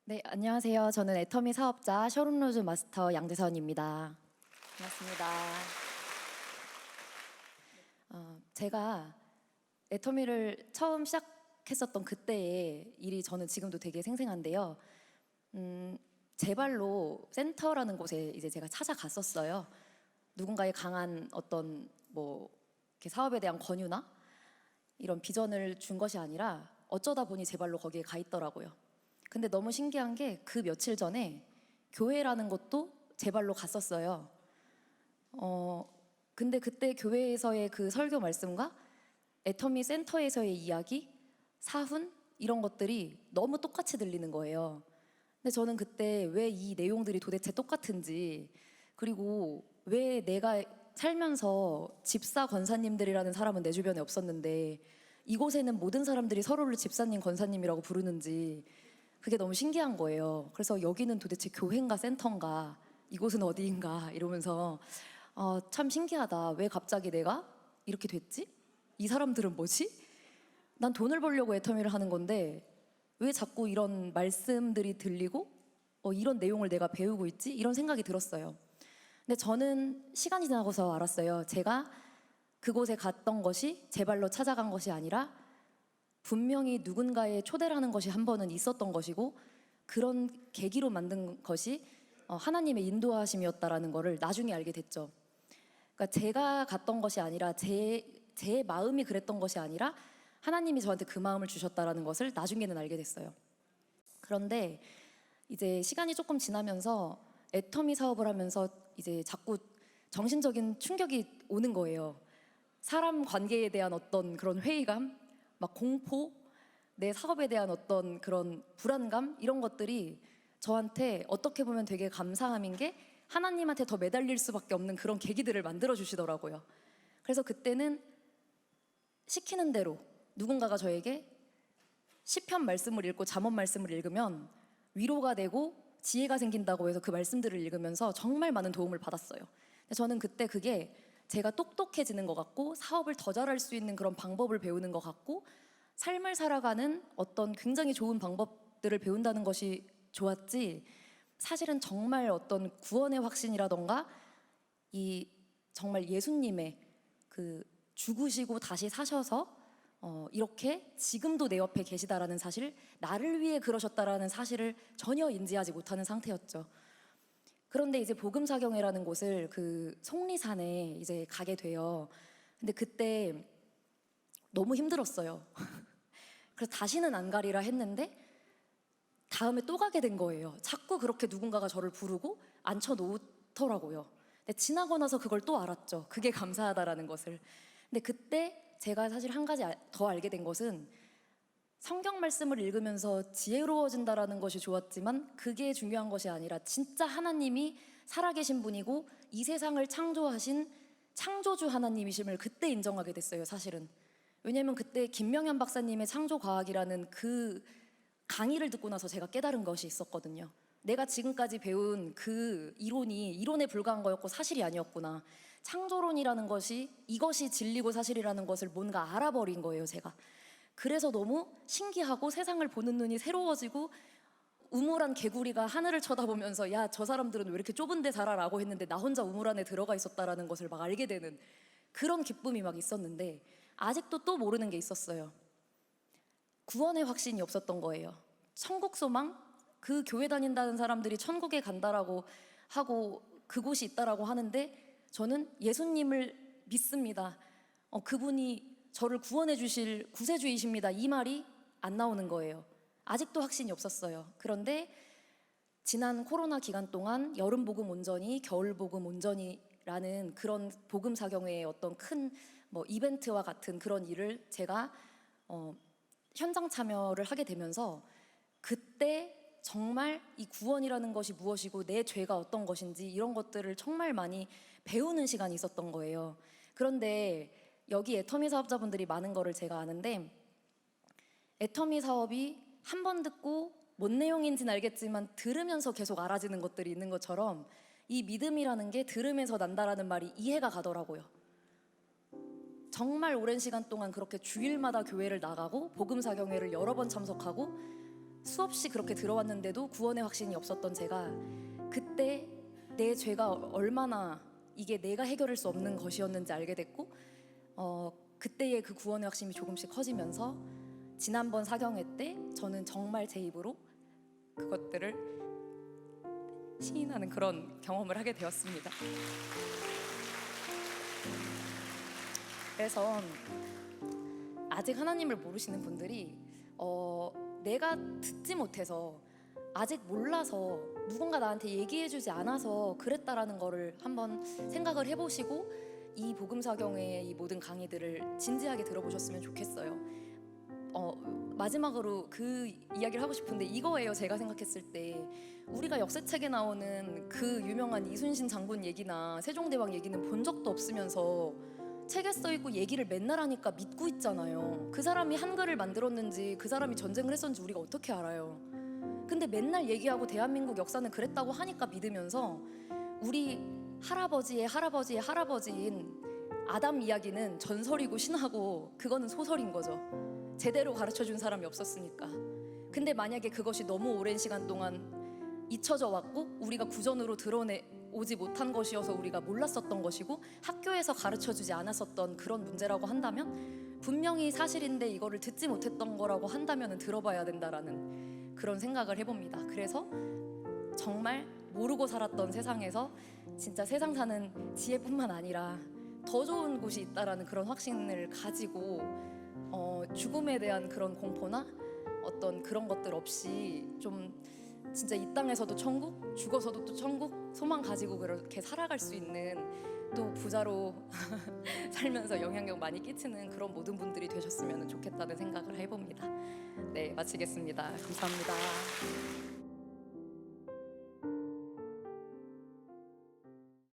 네, 안녕하세요. 저는 애터미 사업자 셔룸로즈 마스터 양재선입니다. 반갑습니다. 제가 애터미를 처음 시작했었던 그때의 일이 저는 지금도 되게 생생한데요. 제 발로 센터라는 곳에 이제 제가 찾아갔었어요. 누군가의 강한 어떤 이렇게 사업에 대한 권유나 이런 비전을 준 것이 아니라 어쩌다 보니 제 발로 거기에 가 있더라고요. 근데 너무 신기한 게 그 며칠 전에 교회라는 것도 제 발로 갔었어요. 근데 그때 교회에서의 그 설교 말씀과 애터미 센터에서의 이야기, 사훈 이런 것들이 너무 똑같이 들리는 거예요. 근데 저는 그때 왜 이 내용들이 도대체 똑같은지, 그리고 왜 내가 살면서 집사 권사님들이라는 사람은 내 주변에 없었는데 이곳에는 모든 사람들이 서로를 집사님, 권사님이라고 부르는지 그게 너무 신기한 거예요. 그래서 여기는 도대체 교회인가 센터인가, 이곳은 어디인가 이러면서 참 신기하다. 왜 갑자기 내가 이렇게 됐지? 이 사람들은 뭐지? 난 돈을 벌려고 애터미를 하는 건데 왜 자꾸 이런 말씀들이 들리고 이런 내용을 내가 배우고 있지? 이런 생각이 들었어요. 근데 저는 시간이 지나고서 알았어요. 제가 그곳에 갔던 것이 제 발로 찾아간 것이 아니라 분명히 누군가의 초대라는 것이 한 번은 있었던 것이고, 그런 계기로 만든 것이 하나님의 인도하심이었다라는 것을 나중에 알게 됐죠. 그러니까 제가 갔던 것이 아니라 제 마음이 그랬던 것이 아니라 하나님이 저한테 그 마음을 주셨다라는 것을 나중에는 알게 됐어요. 그런데 이제 시간이 조금 지나면서 애터미 사업을 하면서 이제 자꾸 정신적인 충격이 오는 거예요. 사람 관계에 대한 어떤 그런 회의감, 막 공포, 내 사업에 대한 어떤 그런 불안감, 이런 것들이 저한테 어떻게 보면 되게 감사함인 게 하나님한테 더 매달릴 수밖에 없는 그런 계기들을 만들어 주시더라고요. 그래서 그때는 시키는 대로 누군가가 저에게 시편 말씀을 읽고 잠언 말씀을 읽으면 위로가 되고 지혜가 생긴다고 해서 그 말씀들을 읽으면서 정말 많은 도움을 받았어요. 근데 저는 그때 그게 제가 똑똑해지는 것 같고 사업을 더 잘할 수 있는 그런 방법을 배우는 것 같고 삶을 살아가는 어떤 굉장히 좋은 방법들을 배운다는 것이 좋았지, 사실은 정말 어떤 구원의 확신이라던가 이 정말 예수님의 그 죽으시고 다시 사셔서 이렇게 지금도 내 옆에 계시다라는 사실, 나를 위해 그러셨다라는 사실을 전혀 인지하지 못하는 상태였죠. 그런데 이제 복음사경회라는 곳을 그 속리산에 이제 가게 돼요. 근데 그때 너무 힘들었어요. 그래서 다시는 안 가리라 했는데 다음에 또 가게 된 거예요. 자꾸 그렇게 누군가가 저를 부르고 앉혀놓더라고요. 근데 지나고 나서 그걸 또 알았죠. 그게 감사하다라는 것을. 근데 그때 제가 사실 한 가지 더 알게 된 것은 성경 말씀을 읽으면서 지혜로워진다라는 것이 좋았지만 그게 중요한 것이 아니라 진짜 하나님이 살아계신 분이고 이 세상을 창조하신 창조주 하나님이심을 그때 인정하게 됐어요, 사실은. 왜냐면 그때 김명현 박사님의 창조과학이라는 그 강의를 듣고 나서 제가 깨달은 것이 있었거든요. 내가 지금까지 배운 그 이론이 이론에 불과한 거였고 사실이 아니었구나. 창조론이라는 것이 이것이 진리고 사실이라는 것을 뭔가 알아버린 거예요, 제가. 그래서 너무 신기하고 세상을 보는 눈이 새로워지고, 우물한 개구리가 하늘을 쳐다보면서 야, 저 사람들은 왜 이렇게 좁은 데 살아라고 했는데 나 혼자 우물 안에 들어가 있었다라는 것을 막 알게 되는 그런 기쁨이 막 있었는데, 아직도 또 모르는 게 있었어요. 구원의 확신이 없었던 거예요. 천국 소망? 그 교회 다닌다는 사람들이 천국에 간다라고 하고 그곳이 있다라고 하는데 저는 예수님을 믿습니다. 그분이 저를 구원해 주실 구세주이십니다. 이 말이 안 나오는 거예요. 아직도 확신이 없었어요. 그런데 지난 코로나 기간 동안 여름 복음 온전히, 겨울 복음 온전히라는 그런 복음 사경회의 어떤 큰 이벤트와 같은 그런 일을 제가 현장 참여를 하게 되면서 그때 정말 이 구원이라는 것이 무엇이고 내 죄가 어떤 것인지 이런 것들을 정말 많이 배우는 시간이 있었던 거예요. 그런데 여기 애터미 사업자분들이 많은 거를 제가 아는데, 애터미 사업이 한 번 듣고 뭔 내용인지는 알겠지만 들으면서 계속 알아지는 것들이 있는 것처럼 이 믿음이라는 게 들으면서 난다라는 말이 이해가 가더라고요. 정말 오랜 시간 동안 그렇게 주일마다 교회를 나가고 복음사경회를 여러 번 참석하고 수없이 그렇게 들어왔는데도 구원의 확신이 없었던 제가 그때 내 죄가 얼마나 이게 내가 해결할 수 없는 것이었는지 알게 됐고 그때의 그 구원의 확신이 조금씩 커지면서 지난번 사경회 때 저는 정말 제 입으로 그것들을 시인하는 그런 경험을 하게 되었습니다. 그래서 아직 하나님을 모르시는 분들이 내가 듣지 못해서 아직 몰라서 누군가 나한테 얘기해주지 않아서 그랬다라는 거를 한번 생각을 해보시고 이 복음사경의 이 모든 강의들을 진지하게 들어보셨으면 좋겠어요. 마지막으로 그 이야기를 하고 싶은데 이거예요. 제가 생각했을 때 우리가 역사책에 나오는 그 유명한 이순신 장군 얘기나 세종대왕 얘기는 본 적도 없으면서 책에 써있고 얘기를 맨날 하니까 믿고 있잖아요. 그 사람이 한글을 만들었는지 그 사람이 전쟁을 했었는지 우리가 어떻게 알아요. 근데 맨날 얘기하고 대한민국 역사는 그랬다고 하니까 믿으면서 우리 할아버지의 할아버지의 할아버지인 아담 이야기는 전설이고 신화고 그거는 소설인 거죠. 제대로 가르쳐준 사람이 없었으니까. 근데 만약에 그것이 너무 오랜 시간 동안 잊혀져 왔고 우리가 구전으로 드러내오지 못한 것이어서 우리가 몰랐었던 것이고 학교에서 가르쳐주지 않았었던 그런 문제라고 한다면 분명히 사실인데 이거를 듣지 못했던 거라고 한다면 들어봐야 된다라는 그런 생각을 해봅니다. 그래서 정말 모르고 살았던 세상에서 진짜 세상 사는 지혜뿐만 아니라 더 좋은 곳이 있다라는 그런 확신을 가지고 죽음에 대한 그런 공포나 어떤 그런 것들 없이 좀 진짜 이 땅에서도 천국, 죽어서도 또 천국 소망 가지고 그렇게 살아갈 수 있는 또 부자로 살면서 영향력 많이 끼치는 그런 모든 분들이 되셨으면 좋겠다는 생각을 해봅니다. 네, 마치겠습니다. 감사합니다.